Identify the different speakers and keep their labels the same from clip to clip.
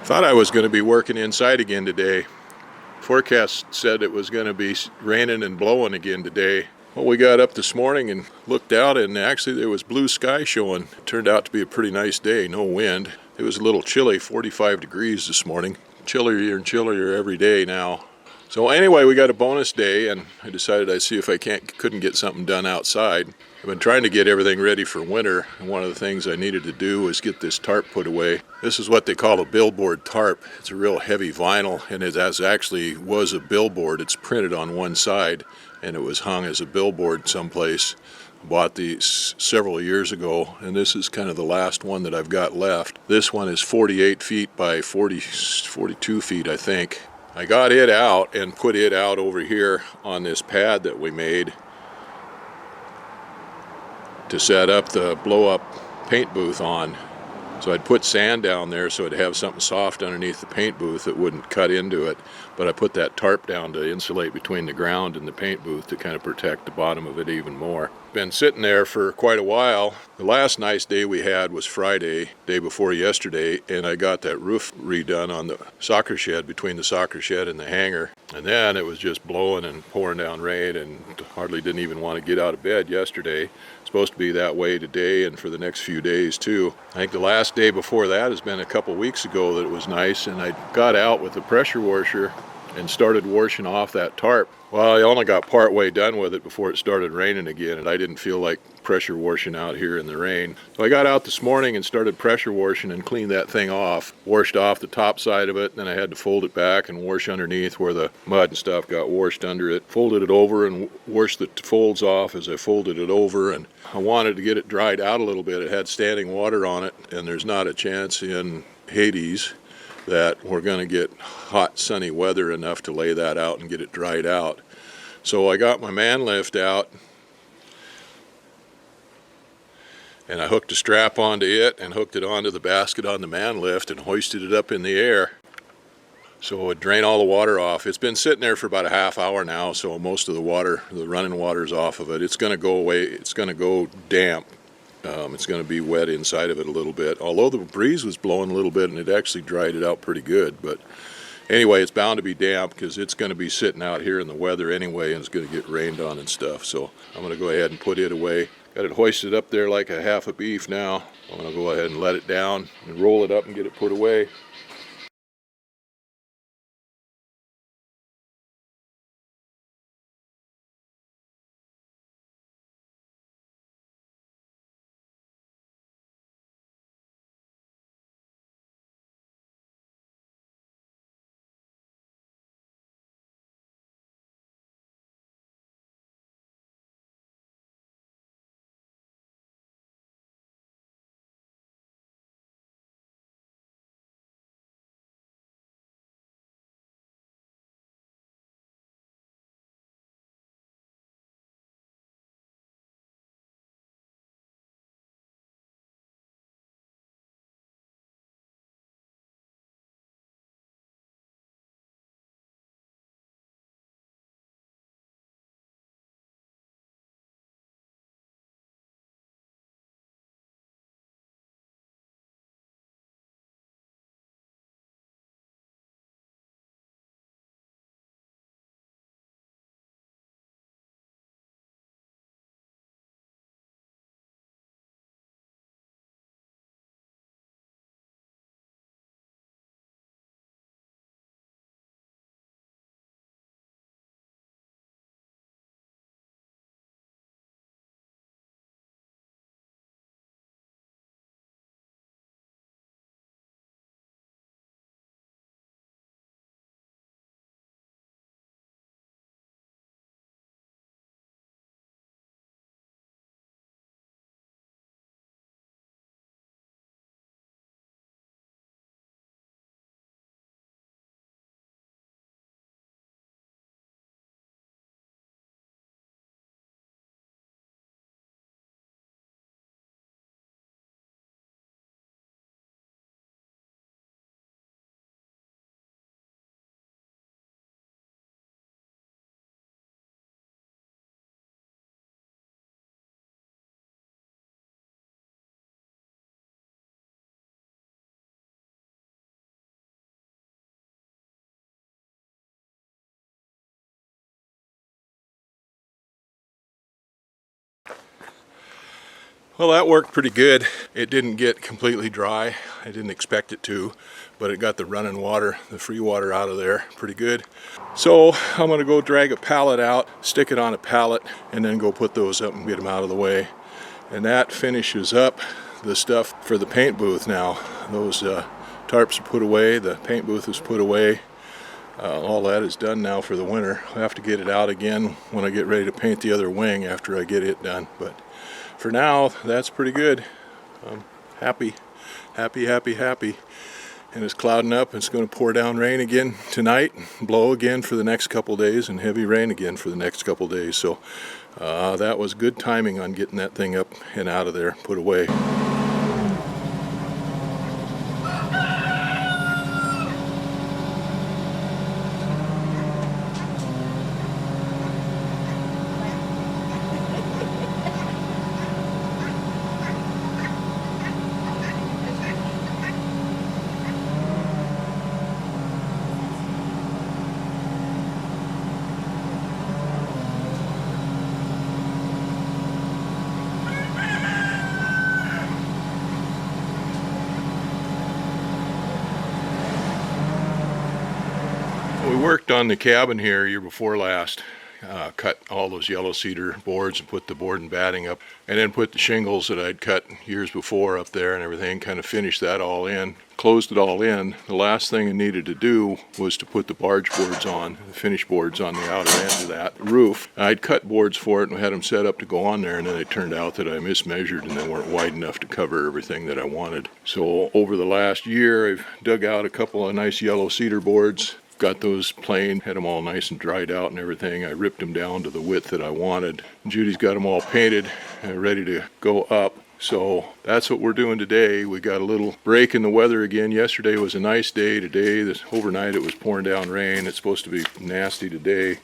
Speaker 1: Thought I was going to be working inside again today. Forecast said it was going to be raining and blowing again today. Well, we got up this morning and looked out, and actually there was blue sky showing. It turned out to be a pretty nice day, no wind. It was a little chilly, 45 degrees this morning. Chillier and chillier every day now. So anyway, we got a bonus day, and I decided I'd see if I couldn't get something done outside. I've been trying to get everything ready for winter, and one of the things I needed to do was get this tarp put away. This is what they call a billboard tarp. It's a real heavy vinyl, and it actually was a billboard. It's printed on one side, and it was hung as a billboard someplace. I bought these several years ago, and this is kind of the last one that I've got left. This one is 48 feet by 42 feet, I think. I got it out and put it out over here on this pad that we made to set up the blow-up paint booth on. So I'd put sand down there so it'd have something soft underneath the paint booth that wouldn't cut into it. But I put that tarp down to insulate between the ground and the paint booth to kind of protect the bottom of it even more. Been sitting there for quite a while. The last nice day we had was Friday, day before yesterday, and I got that roof redone on the soccer shed, between the soccer shed and the hangar. And then it was just blowing and pouring down rain, and hardly didn't even want to get out of bed yesterday. It's supposed to be that way today and for the next few days too. I think the last day before that has been a couple weeks ago that it was nice, and I got out with the pressure washer and started washing off that tarp. Well, I only got part way done with it before it started raining again, and I didn't feel like pressure washing out here in the rain. So I got out this morning and started pressure washing and cleaned that thing off. Washed off the top side of it, and then I had to fold it back and wash underneath where the mud and stuff got washed under it. Folded it over and washed the folds off as I folded it over, and I wanted to get it dried out a little bit. It had standing water on it, and there's not a chance in Hades that we're going to get hot sunny weather enough to lay that out and get it dried out. So I got my man lift out, and I hooked a strap onto it and hooked it onto the basket on the man lift and hoisted it up in the air so it would drain all the water off. It's been sitting there for about a half hour now, so most of the water, the running water's off of it. It's going to go away. It's going to go damp. It's going to be wet inside of it a little bit, although the breeze was blowing a little bit and it actually dried it out pretty good. But anyway, it's bound to be damp because it's going to be sitting out here in the weather anyway, and it's going to get rained on and stuff. So I'm going to go ahead and put it away. Got it hoisted up there like a half a beef now. I'm going to go ahead and let it down and roll it up and get it put away. Well, that worked pretty good. It didn't get completely dry. I didn't expect it to, but it got the running water, the free water out of there pretty good. So I'm gonna go drag a pallet out, stick it on a pallet, and then go put those up and get them out of the way. And that finishes up the stuff for the paint booth now. Those tarps are put away, the paint booth is put away. All that is done now for the winter. I'll have to get it out again when I get ready to paint the other wing after I get it done. But for now, that's pretty good. I'm happy. And it's clouding up. It's going to pour down rain again tonight, blow again for the next couple days, and heavy rain again for the next couple days. So that was good timing on getting that thing up and out of there, put away. We worked on the cabin here year before last, cut all those yellow cedar boards and put the board and batting up, and then put the shingles that I'd cut years before up there and everything, kind of finished that all in, closed it all in. The last thing I needed to do was to put the barge boards on, the finish boards on the outer end of that roof. I'd cut boards for it and had them set up to go on there, and then it turned out that I mismeasured and they weren't wide enough to cover everything that I wanted. So over the last year, I've dug out a couple of nice yellow cedar boards, got those plain, had them all nice and dried out and everything. I ripped them down to the width that I wanted. Judy's got them all painted and ready to go up. So that's what we're doing today. We got a little break in the weather again. Yesterday was a nice day. Today, overnight, it was pouring down rain. It's supposed to be nasty today,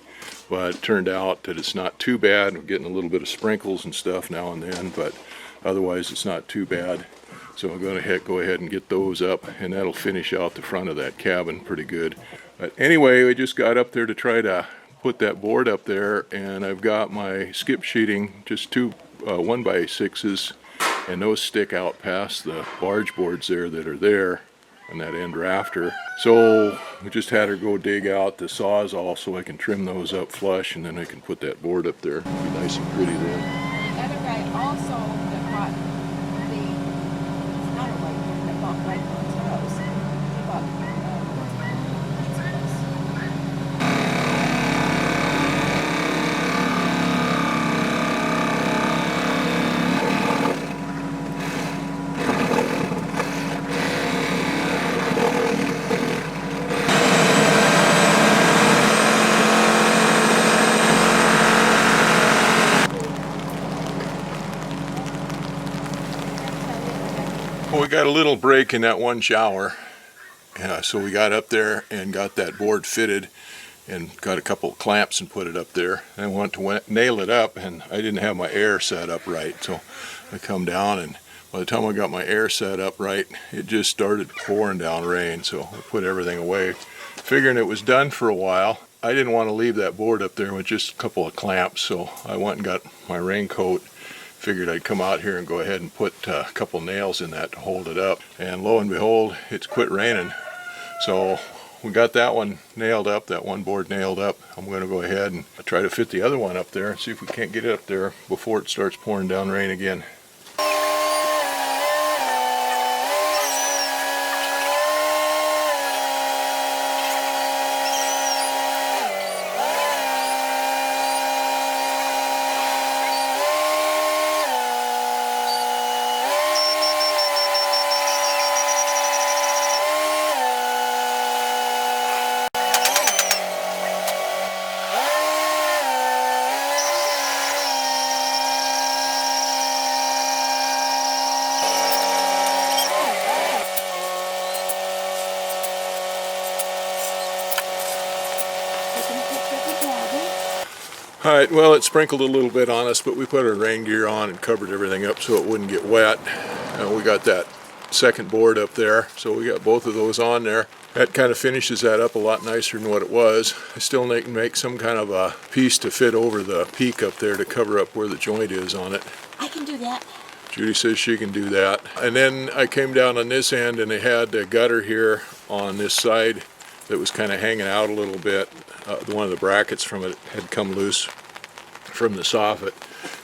Speaker 1: but it turned out that it's not too bad. We're getting a little bit of sprinkles and stuff now and then, but otherwise it's not too bad. So I'm going to go ahead and get those up, and that'll finish out the front of that cabin pretty good. But anyway, we just got up there to try to put that board up there, and I've got my skip sheeting, just two 1x6s, and those stick out past the barge boards there that are there on that end rafter. So we just had her go dig out the Sawzall so I can trim those up flush, and then I can put that board up there. It'll be nice and pretty then.
Speaker 2: The other guy also that bought it's not a white one, that bought white one's house. He bought
Speaker 1: Well, we got a little break in that one shower, so we got up there and got that board fitted and got a couple of clamps and put it up there. And I went to nail it up, and I didn't have my air set up right, so I come down, and by the time I got my air set up right, it just started pouring down rain, so I put everything away, figuring it was done for a while. I didn't want to leave that board up there with just a couple of clamps, so I went and got my raincoat. Figured I'd come out here and go ahead and put a couple nails in that to hold it up, and lo and behold, it's quit raining. So we got that one nailed up, that one board nailed up. I'm going to go ahead and try to fit the other one up there and see if we can't get it up there before it starts pouring down rain again. All right, well, it sprinkled a little bit on us, but we put our rain gear on and covered everything up so it wouldn't get wet. We got that second board up there, so we got both of those on there. That kind of finishes that up a lot nicer than what it was. I still need to make some kind of a piece to fit over the peak up there to cover up where the joint is on it.
Speaker 2: I can do that.
Speaker 1: Judy says she can do that. And then I came down on this end and they had a gutter here on this side that was kind of hanging out a little bit. One of the brackets from it had come loose from the soffit,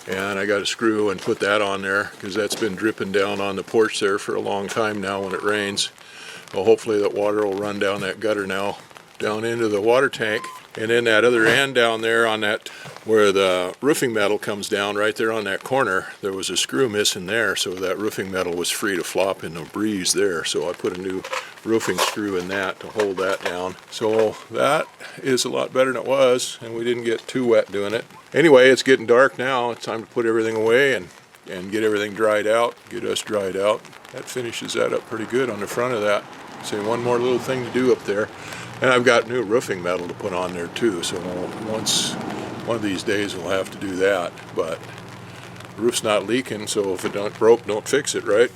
Speaker 1: and I got a screw and put that on there because that's been dripping down on the porch there for a long time now when it rains. Well, hopefully that water will run down that gutter now down into the water tank. And then that other end down there on that where the roofing metal comes down right there on that corner, there was a screw missing there, so that roofing metal was free to flop in the breeze there. So I put a new roofing screw in that to hold that down. So that is a lot better than it was, and we didn't get too wet doing it. Anyway, it's getting dark now. It's time to put everything away and get everything dried out, get us dried out. That finishes that up pretty good on the front of that. So one more little thing to do up there. And I've got new roofing metal to put on there too, so one of these days we'll have to do that. But the roof's not leaking, so if it don't broke, don't fix it, right?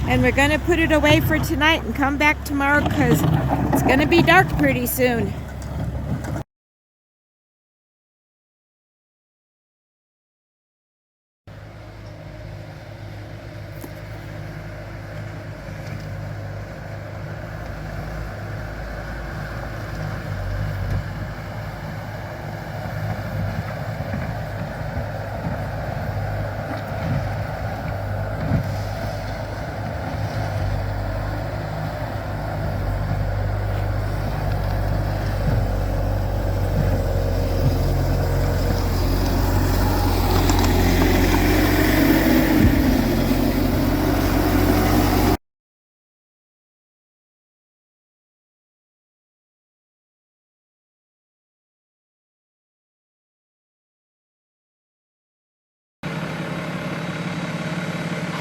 Speaker 2: And we're going to put it away for tonight and come back tomorrow because it's going to be dark pretty soon.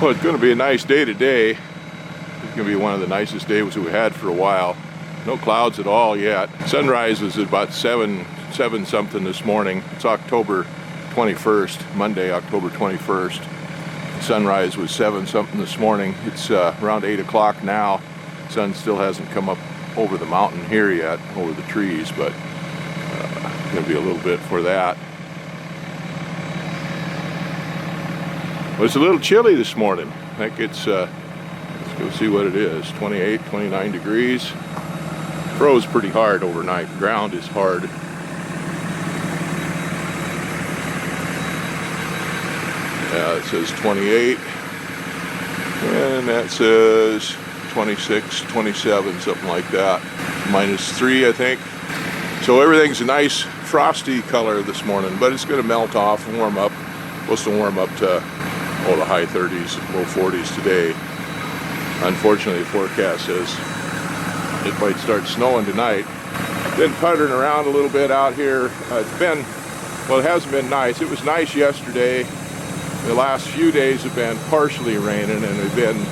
Speaker 1: Well, it's going to be a nice day today. It's going to be one of the nicest days we had for a while. No clouds at all yet. Sunrise was at about 7 something this morning. It's October 21st, Monday, October 21st. Sunrise was 7 something this morning. It's around 8 o'clock now. Sun still hasn't come up over the mountain here yet, over the trees, but going to be a little bit for that. Well, it's a little chilly this morning. I think it's, let's go see what it is, 28, 29 degrees. Froze pretty hard overnight. Ground is hard. Yeah, it says 28. And that says 26, 27, something like that. -3, I think. So everything's a nice frosty color this morning, but it's going to melt off and warm up. Supposed to warm up to the high 30s, low 40s today. Unfortunately, the forecast says it might start snowing tonight. Been puttering around a little bit out here. It's been, well, it hasn't been nice. It was nice yesterday. The last few days have been partially raining, and we've been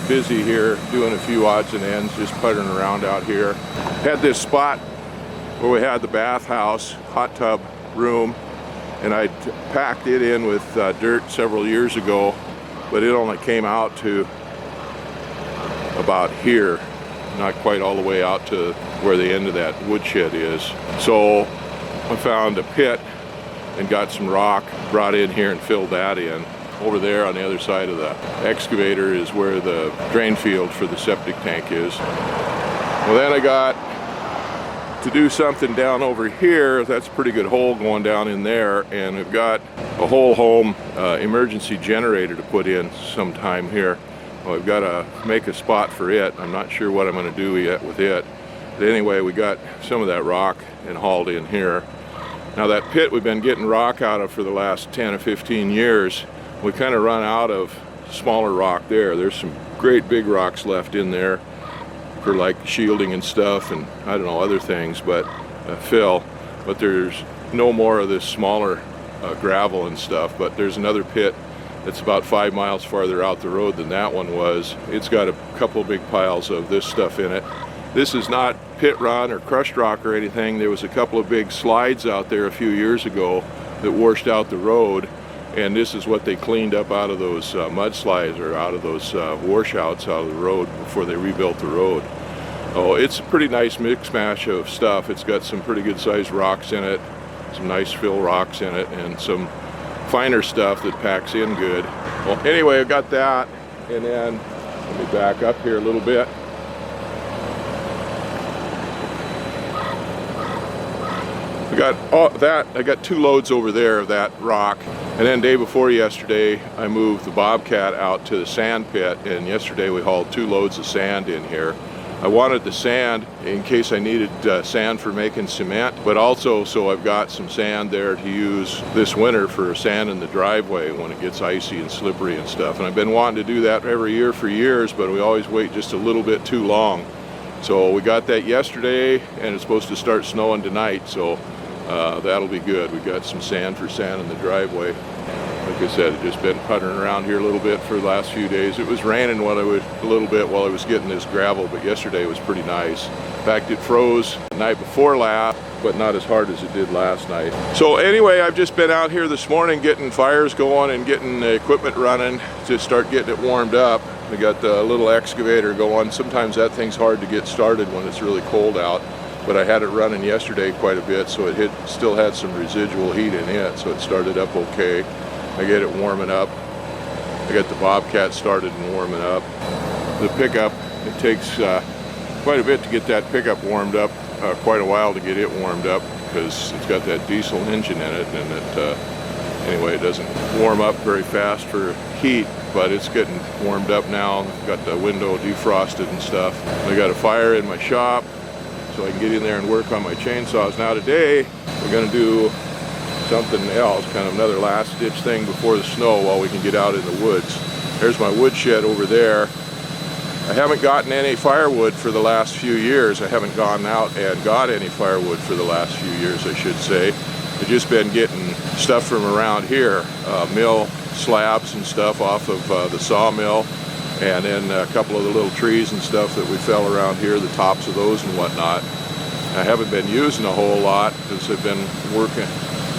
Speaker 1: busy here doing a few odds and ends, just puttering around out here. Had this spot where we had the bathhouse, hot tub room, and I packed it in with dirt several years ago, but it only came out to about here, not quite all the way out to where the end of that woodshed is. So I found a pit and got some rock, brought in here and filled that in. Over there on the other side of the excavator is where the drain field for the septic tank is. Well, then I got to do something down over here. That's a pretty good hole going down in there, and we've got a whole home emergency generator to put in sometime here. Well, I've got to make a spot for it. I'm not sure what I'm going to do yet with it. But anyway, we got some of that rock and hauled in here. Now that pit we've been getting rock out of for the last 10 or 15 years, we kind of run out of smaller rock there. There's some great big rocks left in there for like shielding and stuff, and I don't know, other things, but fill. But there's no more of this smaller gravel and stuff. But there's another pit that's about 5 miles farther out the road than that one was. It's got a couple of big piles of this stuff in it. This is not pit run or crushed rock or anything. There was a couple of big slides out there a few years ago that washed out the road, and this is what they cleaned up out of those mudslides, or out of those washouts out of the road before they rebuilt the road. Oh, it's a pretty nice mix mash of stuff. It's got some pretty good sized rocks in it, some nice fill rocks in it, and some finer stuff that packs in good. Well, anyway, I got that, and then let me back up here a little bit. I got all that. I got 2 loads over there of that rock, and then day before yesterday I moved the Bobcat out to the sand pit, and yesterday we hauled 2 loads of sand in here. I wanted the sand in case I needed sand for making cement, but also so I've got some sand there to use this winter for sand in the driveway when it gets icy and slippery and stuff. And I've been wanting to do that every year for years, but we always wait just a little bit too long. So we got that yesterday, and it's supposed to start snowing tonight, so that'll be good. We got some sand for sand in the driveway. Like I said, I've just been puttering around here a little bit for the last few days. It was raining a little bit while I was getting this gravel, but yesterday was pretty nice. In fact, it froze the night before last, but not as hard as it did last night. So anyway, I've just been out here this morning getting fires going and getting the equipment running to start getting it warmed up. We got the little excavator going. Sometimes that thing's hard to get started when it's really cold out, but I had it running yesterday quite a bit, so it still had some residual heat in it, so it started up okay. I get it warming up. I got the Bobcat started and warming up. The pickup, it takes quite a bit to get that pickup warmed up, quite a while to get it warmed up, because it's got that diesel engine in it, and it, anyway, it doesn't warm up very fast for heat, but it's getting warmed up now. Got the window defrosted and stuff. I got a fire in my shop, so I can get in there and work on my chainsaws. Now today, we're gonna do something else, kind of another last ditch thing before the snow while we can get out in the woods. There's my wood shed over there. I haven't gotten any firewood for the last few years. I haven't gone out and got any firewood for the last few years, I should say. I've just been getting stuff from around here, mill slabs and stuff off of the sawmill, and then a couple of the little trees and stuff that we fell around here, the tops of those and whatnot. I haven't been using a whole lot because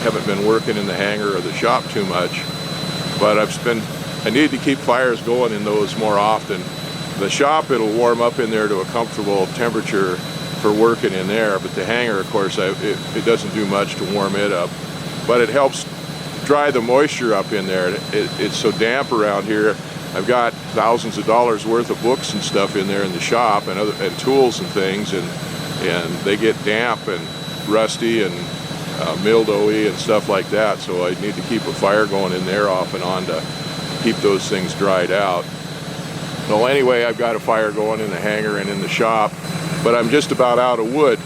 Speaker 1: haven't been working in the hangar or the shop too much, but I need to keep fires going in those more often. The shop, it'll warm up in there to a comfortable temperature for working in there, but the hangar, of course, it doesn't do much to warm it up, but it helps dry the moisture up in there. It's so damp around here. I've got thousands of dollars worth of books and stuff in there in the shop, and tools and things, and they get damp and rusty and mildewy and stuff like that, so I need to keep a fire going in there off and on to keep those things dried out. Well, anyway, I've got a fire going in the hangar and in the shop, but I'm just about out of wood,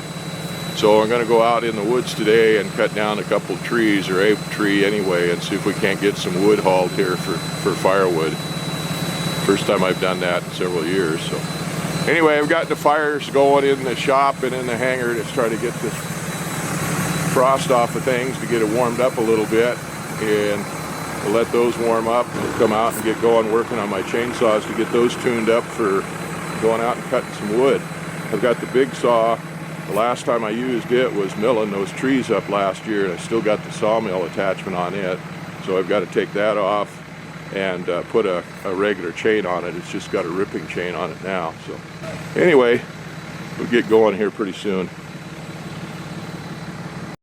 Speaker 1: so I'm going to go out in the woods today and cut down a couple of trees, or a tree anyway, and see if we can't get some wood hauled here for firewood. First time I've done that in several years. So anyway, I've got the fires going in the shop and in the hangar to try to get this frost off of things, to get it warmed up a little bit, and we'll let those warm up and come out and get going working on my chainsaws to get those tuned up for going out and cutting some wood. I've got the big saw. The last time I used it was milling those trees up last year, and I still got the sawmill attachment on it, so I've got to take that off and put a regular chain on it. It's just got a ripping chain on it now. So anyway, we'll get going here pretty soon.